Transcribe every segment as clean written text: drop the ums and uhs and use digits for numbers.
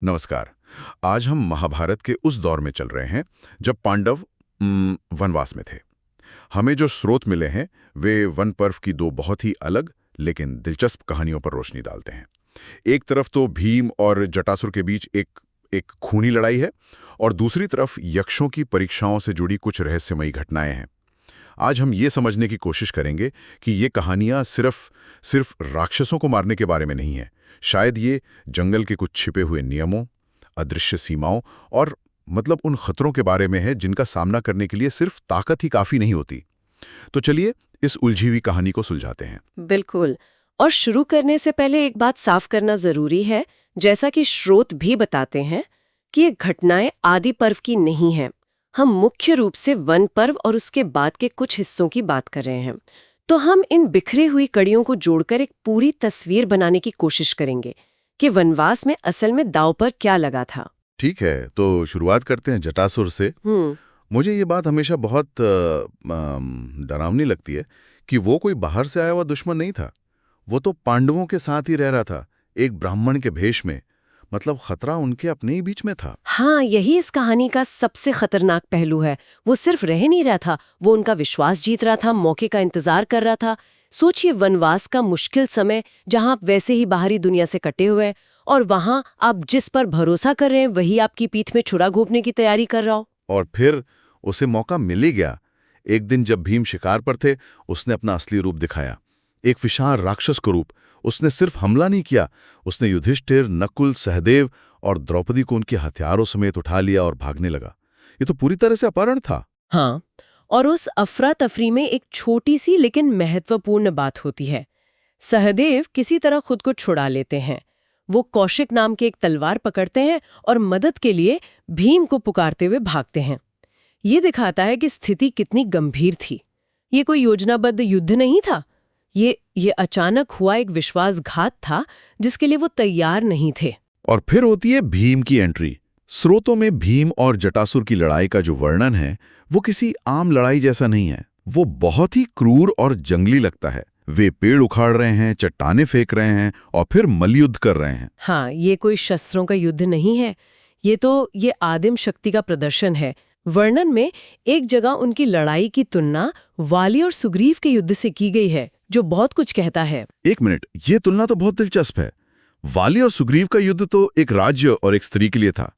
नमस्कार। आज हम महाभारत के उस दौर में चल रहे हैं जब पांडव वनवास में थे। हमें जो स्रोत मिले हैं वे वन पर्व की दो बहुत ही अलग लेकिन दिलचस्प कहानियों पर रोशनी डालते हैं। एक तरफ तो भीम और जटासुर के बीच एक एक खूनी लड़ाई है और दूसरी तरफ यक्षों की परीक्षाओं से जुड़ी कुछ रहस्यमयी घटनाएं हैं। आज हम ये समझने की कोशिश करेंगे कि ये कहानियां सिर्फ सिर्फ राक्षसों को मारने के बारे में नहीं है। शायद ये जंगल के कुछ छिपे हुए नियमों, अदृश्य सीमाओं और मतलब उन खतरों के बारे में है जिनका सामना करने के लिए सिर्फ ताकत ही काफी नहीं होती। तो चलिए इस उलझी हुई कहानी को सुलझाते हैं। बिल्कुल। और शुरू करने से पहले एक बात साफ करना जरूरी है, जैसा कि स्रोत भी बताते हैं कि ये घटनाएं आदि पर्व की नहीं हैं। हम मुख्य रूप से वन पर्व और उसके बाद के कुछ हिस्सों की बात कर रहे हैं। तो हम इन बिखरी हुई कड़ियों को जोड़कर एक पूरी तस्वीर बनाने की कोशिश करेंगे कि वनवास में असल में दांव पर क्या लगा था। ठीक है, तो शुरुआत करते हैं जटासुर से। मुझे ये बात हमेशा बहुत डरावनी लगती है कि वो कोई बाहर से आया हुआ दुश्मन नहीं था। वो तो पांडवों के साथ ही रह रहा था, एक ब्राह्मण के भेष में। मतलब खतरा उनके अपने ही बीच में था। हाँ, यही इस कहानी का सबसे खतरनाक पहलू है। वो सिर्फ रह नहीं रहा था, वो उनका विश्वास जीत रहा था, मौके का इंतजार कर रहा था। सोचिए, वनवास का मुश्किल समय जहां आप वैसे ही बाहरी दुनिया से कटे हुए हैं और वहां आप जिस पर भरोसा कर रहे हैं वही आपकी पीठ में छुरा घोंपने की तैयारी कर रहा हो। और फिर उसे मौका मिल ही गया। एक दिन जब भीम शिकार पर थे, उसने अपना असली रूप दिखाया, एक विशाल राक्षस का रूप। उसने सिर्फ हमला नहीं किया, उसने युधिष्ठिर, नकुल, सहदेव और द्रौपदी को उनके हथियारों समेत उठा लिया और भागने लगा। ये तो पूरी तरह से अपहरण था। हाँ, और उस अफरा तफरी में एक छोटी सी लेकिन महत्वपूर्ण बात होती है। सहदेव किसी तरह खुद को छुड़ा लेते हैं। वो कौशिक नाम के एक तलवार पकड़ते हैं और मदद के लिए भीम को पुकारते हुए भागते हैं। ये दिखाता है कि स्थिति कितनी गंभीर थी। ये कोई योजनाबद्ध युद्ध नहीं था। ये अचानक हुआ एक विश्वासघात था जिसके लिए वो तैयार नहीं थे। और फिर होती है भीम की एंट्री। स्रोतों में भीम और जटासुर की लड़ाई का जो वर्णन है वो किसी आम लड़ाई जैसा नहीं है। वो बहुत ही क्रूर और जंगली लगता है। वे पेड़ उखाड़ रहे हैं, चट्टाने फेंक रहे हैं और फिर मल्लयुद्ध कर रहे हैं। हाँ, ये कोई शस्त्रों का युद्ध नहीं है। ये आदिम शक्ति का प्रदर्शन है। वर्णन में एक जगह उनकी लड़ाई की तुलना वाली और सुग्रीव के युद्ध से की गई है, जो बहुत कुछ कहता है। एक मिनट, ये तुलना तो बहुत दिलचस्प है। वाली और सुग्रीव का युद्ध तो एक राज्य और एक स्त्री के लिए था।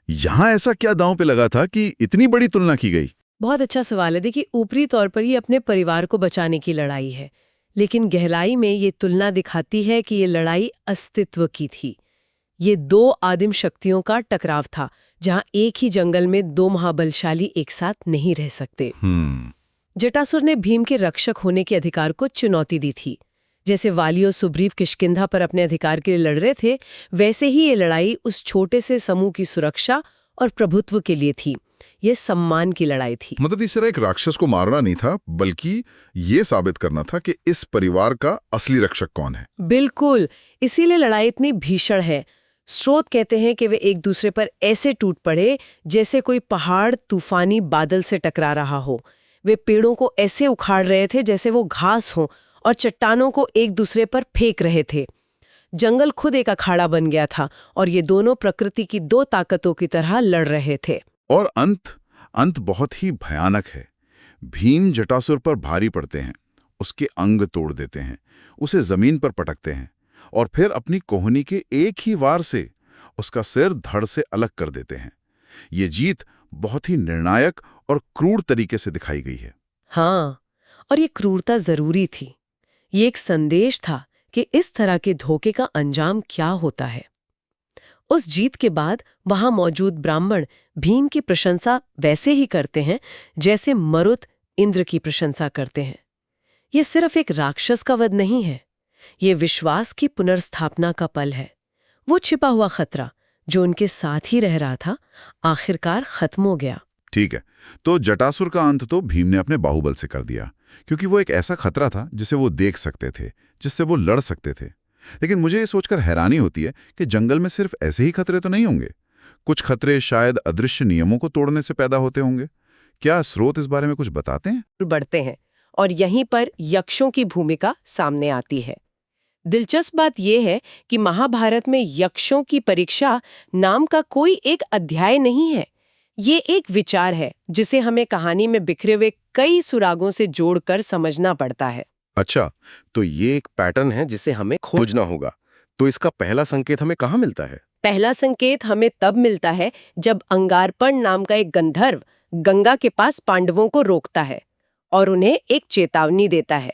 यहाँ ऐसा क्या दांव पे लगा था कि इतनी बड़ी तुलना की गई? बहुत अच्छा सवाल है। देखिए, ऊपरी तौर पर ये अपने परिवार को बचाने की लड़ाई है, लेकिन गहराई में ये तुलना दिखाती है कि ये लड़ाई अस्तित्व की थी। ये दो आदिम शक्तियों का टकराव था, जहां एक ही जंगल में दो महाबलशाली एक साथ नहीं रह सकते। जटासुर ने भीम के रक्षक होने के अधिकार को चुनौती दी थी। जैसे वाली और सुग्रीव किष्किंधा पर अपने अधिकार के लिए लड़ रहे थे, वैसे ही ये लड़ाई उस छोटे से समूह की सुरक्षा और प्रभुत्व के लिए थी। ये सम्मान की लड़ाई थी। मतलब इस तरह एक राक्षस को मारना नहीं था, बल्कि ये साबित करना था कि इस परिवार का असली रक्षक कौन है। बिल्कुल, इसीलिए लड़ाई इतनी भीषण है। स्रोत कहते हैं कि वे एक दूसरे पर ऐसे टूट पड़े जैसे कोई पहाड़ तूफानी बादल से टकरा रहा हो। वे पेड़ों को ऐसे उखाड़ रहे थे जैसे वो घास हो और चट्टानों को एक दूसरे पर फेंक रहे थे। जंगल खुद एक अखाड़ा बन गया था और ये दोनों प्रकृति की दो ताकतों की तरह लड़ रहे थे। और अंत बहुत ही भयानक है। भीम जटासुर पर भारी पड़ते हैं, उसके अंग तोड़ देते हैं, उसे जमीन पर पटकते हैं और फिर अपनी कोहनी के एक ही वार से उसका सिर धड़ से अलग कर देते हैं। ये जीत बहुत ही निर्णायक और क्रूर तरीके से दिखाई गई है। हाँ, और ये क्रूरता जरूरी थी। ये एक संदेश था कि इस तरह के धोखे का अंजाम क्या होता है। उस जीत के बाद वहां मौजूद ब्राह्मण भीम की प्रशंसा वैसे ही करते हैं जैसे मरुत इंद्र की प्रशंसा करते हैं। ये सिर्फ एक राक्षस का वध नहीं है, ये विश्वास की पुनर्स्थापना का पल है। वो छिपा हुआ खतरा जो उनके साथ ही रह रहा था, आखिरकार खत्म हो गया। ठीक है, तो जटासुर का अंत तो भीम ने अपने बाहुबल से कर दिया, क्योंकि वो एक ऐसा खतरा था जिसे वो देख सकते थे, जिससे वो लड़ सकते थे। लेकिन मुझे ये सोचकर हैरानी होती है कि जंगल में सिर्फ ऐसे ही खतरे तो नहीं होंगे। कुछ खतरे शायद अदृश्य नियमों को तोड़ने से पैदा होते होंगे। क्या स्रोत इस बारे में कुछ बताते हैं? बढ़ते हैं और यहीं पर यक्षों की भूमिका सामने आती है। दिलचस्प बात यह है कि महाभारत में यक्षों की परीक्षा नाम का कोई एक अध्याय नहीं है। ये एक विचार है जिसे हमें कहानी में बिखरे हुए कई सुरागों से जोड़कर समझना पड़ता है। अच्छा, तो ये एक पैटर्न है जिसे हमें खोजना होगा। तो इसका पहला संकेत हमें कहाँ मिलता है? पहला संकेत हमें तब मिलता है जब अंगारपण नाम का एक गंधर्व गंगा के पास पांडवों को रोकता है और उन्हें एक चेतावनी देता है।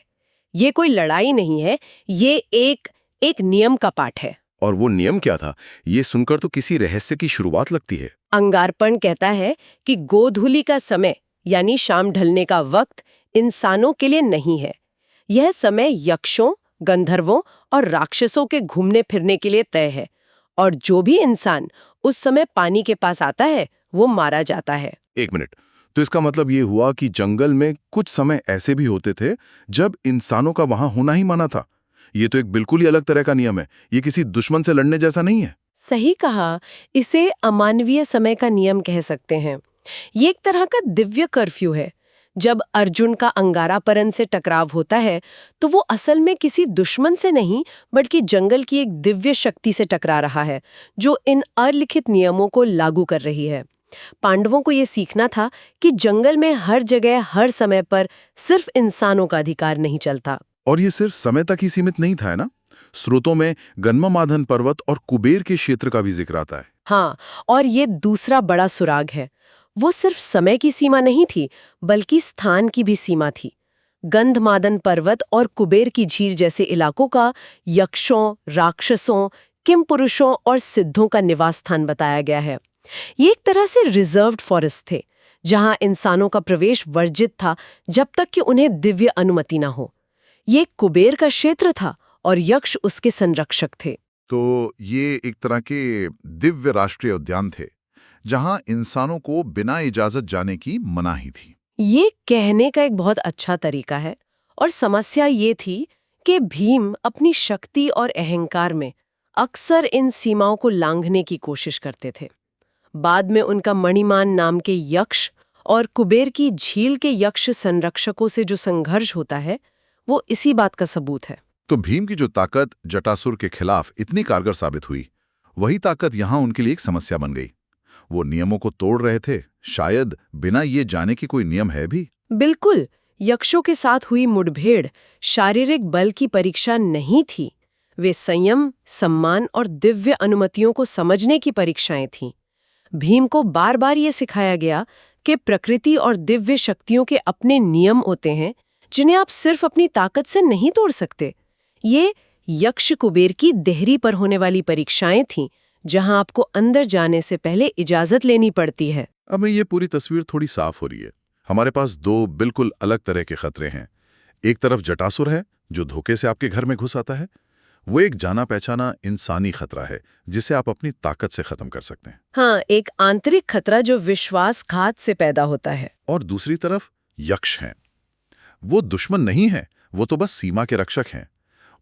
ये कोई लड़ाई नहीं है, ये एक नियम का पाठ है। और वो नियम क्या था? ये सुनकर तो किसी रहस्य की शुरुआत लगती है। अंगारपण कहता है कि गोधूलि का समय यानी शाम ढलने का वक्त इंसानों के लिए नहीं है। यह समय यक्षों, गंधर्वों और राक्षसों के घूमने फिरने के लिए तय है, और जो भी इंसान उस समय पानी के पास आता है वो मारा जाता है। एक मिनट, तो इसका मतलब ये हुआ कि जंगल में कुछ समय ऐसे भी होते थे जब इंसानों का वहां होना ही माना था। ये तो एक बिल्कुल ही अलग तरह का नियम है, ये किसी दुश्मन से लड़ने जैसा नहीं है। सही कहा, इसे अमानवीय समय का नियम कह सकते हैं। ये एक तरह का दिव्य कर्फ्यू है। जब अर्जुन का अंगारापरण से टकराव होता है तो वो असल में किसी दुश्मन से नहीं बल्कि जंगल की एक दिव्य शक्ति से टकरा रहा है जो इन अलिखित नियमों को लागू कर रही है। पांडवों को ये सीखना था कि जंगल में हर जगह हर समय पर सिर्फ इंसानों का अधिकार नहीं चलता। और ये सिर्फ समय तक ही सीमित नहीं था, है ना? स्रोतों में गन्मामाधन पर्वत और कुबेर के क्षेत्र का भी जिक्र आता है। हाँ, और ये दूसरा बड़ा सुराग है। वो सिर्फ समय की सीमा नहीं थी बल्कि स्थान की भी सीमा थी। गंधमादन पर्वत और कुबेर की झील जैसे इलाकों का यक्षों, राक्षसों, किम पुरुषों और सिद्धों का निवास स्थान बताया गया है। ये एक तरह से रिजर्व्ड फॉरेस्ट थे जहां इंसानों का प्रवेश वर्जित था जब तक कि उन्हें दिव्य अनुमति न हो। ये कुबेर का क्षेत्र था और यक्ष उसके संरक्षक थे। तो ये एक तरह के दिव्य राष्ट्रीय उद्यान थे जहां इंसानों को बिना इजाजत जाने की मनाही थी। ये कहने का एक बहुत अच्छा तरीका है। और समस्या ये थी कि भीम अपनी शक्ति और अहंकार में अक्सर इन सीमाओं को लांघने की कोशिश करते थे। बाद में उनका मणिमान नाम के यक्ष और कुबेर की झील के यक्ष संरक्षकों से जो संघर्ष होता है वो इसी बात का सबूत है। तो भीम की जो ताकत जटासुर के खिलाफ इतनी कारगर साबित हुई, वही ताकत यहां उनके लिए एक समस्या बन गई। वो नियमों को तोड़ रहे थे, शायद बिना ये जाने कि कोई नियम है भी। बिल्कुल, यक्षों के साथ हुई मुठभेड़ शारीरिक बल की परीक्षा नहीं थी। वे संयम, सम्मान और दिव्य अनुमतियों को समझने की परीक्षाएं थीं। भीम को बार बार ये सिखाया गया कि प्रकृति और दिव्य शक्तियों के अपने नियम होते हैं जिन्हें आप सिर्फ अपनी ताकत से नहीं तोड़ सकते। ये यक्ष कुबेर की देहरी पर होने वाली परीक्षाएं थीं जहां आपको अंदर जाने से पहले इजाजत लेनी पड़ती है। अब ये पूरी तस्वीर थोड़ी साफ हो रही है। हमारे पास दो बिल्कुल अलग तरह के खतरे हैं। एक तरफ जटासुर है जो धोखे से आपके घर में घुस आता है। वो एक जाना पहचाना इंसानी खतरा है जिसे आप अपनी ताकत से खत्म कर सकते हैं। हाँ, एक आंतरिक खतरा जो विश्वासघात से पैदा होता है। और दूसरी तरफ यक्ष हैं। वो दुश्मन नहीं है, वो तो बस सीमा के रक्षक हैं।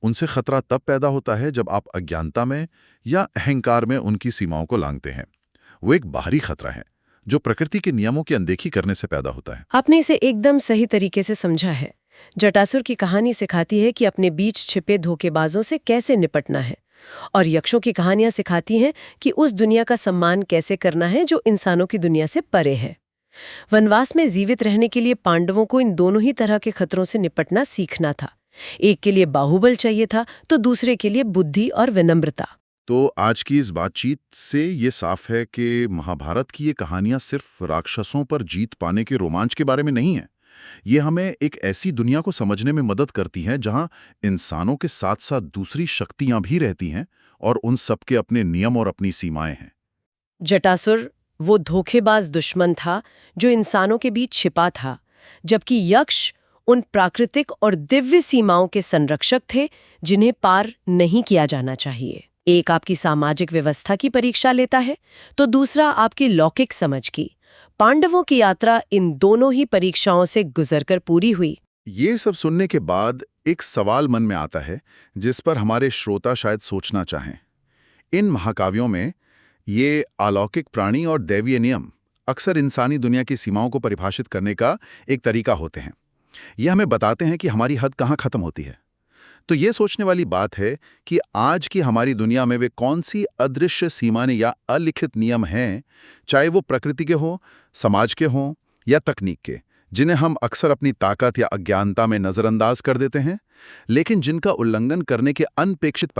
उनसे खतरा तब पैदा होता है जब आप अज्ञानता में या अहंकार में उनकी सीमाओं को लांघते हैं। वो एक बाहरी खतरा है जो प्रकृति के नियमों की अनदेखी करने से पैदा होता है। आपने इसे एकदम सही तरीके से समझा है। जटासुर की कहानी सिखाती है कि अपने बीच छिपे धोखेबाजों से कैसे निपटना है, और यक्षों की कहानियां सिखाती हैं कि उस दुनिया का सम्मान कैसे करना है जो इंसानों की दुनिया से परे है। वनवास में जीवित रहने के लिए पांडवों को इन दोनों ही तरह के खतरों से निपटना सीखना था। एक के लिए बाहुबल चाहिए था तो दूसरे के लिए बुद्धि और विनम्रता। तो आज की इस बातचीत से ये साफ है कि महाभारत की ये कहानियां सिर्फ राक्षसों पर जीत पाने के रोमांच के बारे में नहीं है। ये हमें एक ऐसी दुनिया को समझने में मदद करती हैं जहां इंसानों के साथ साथ दूसरी शक्तियां भी रहती हैं और उन सबके अपने नियम और अपनी सीमाएं हैं। जटासुर वो धोखेबाज दुश्मन था जो इंसानों के बीच छिपा था, जबकि यक्ष उन प्राकृतिक और दिव्य सीमाओं के संरक्षक थे जिन्हें पार नहीं किया जाना चाहिए। एक आपकी सामाजिक व्यवस्था की परीक्षा लेता है तो दूसरा आपकी लौकिक समझ की। पांडवों की यात्रा इन दोनों ही परीक्षाओं से गुजरकर पूरी हुई। ये सब सुनने के बाद एक सवाल मन में आता है जिस पर हमारे श्रोता शायद सोचना चाहें। इन महाकाव्यों में ये अलौकिक प्राणी और दैवीय नियम अक्सर इंसानी दुनिया की सीमाओं को परिभाषित करने का एक तरीका होते हैं। ये हमें बताते हैं कि हमारी हद कहाँ खत्म होती है। तो ये सोचने वाली बात है कि आज की हमारी दुनिया में वे कौन सी अदृश्य सीमाएं या अलिखित नियम हैं, चाहे वो प्रकृति के हों, समाज के हों या तकनीक के, जिन्हें हम अक्सर अपनी ताकत या अज्ञानता में नजरअंदाज कर देते हैं, लेकिन जिनका उल्लंघन करने के अनपेक्षित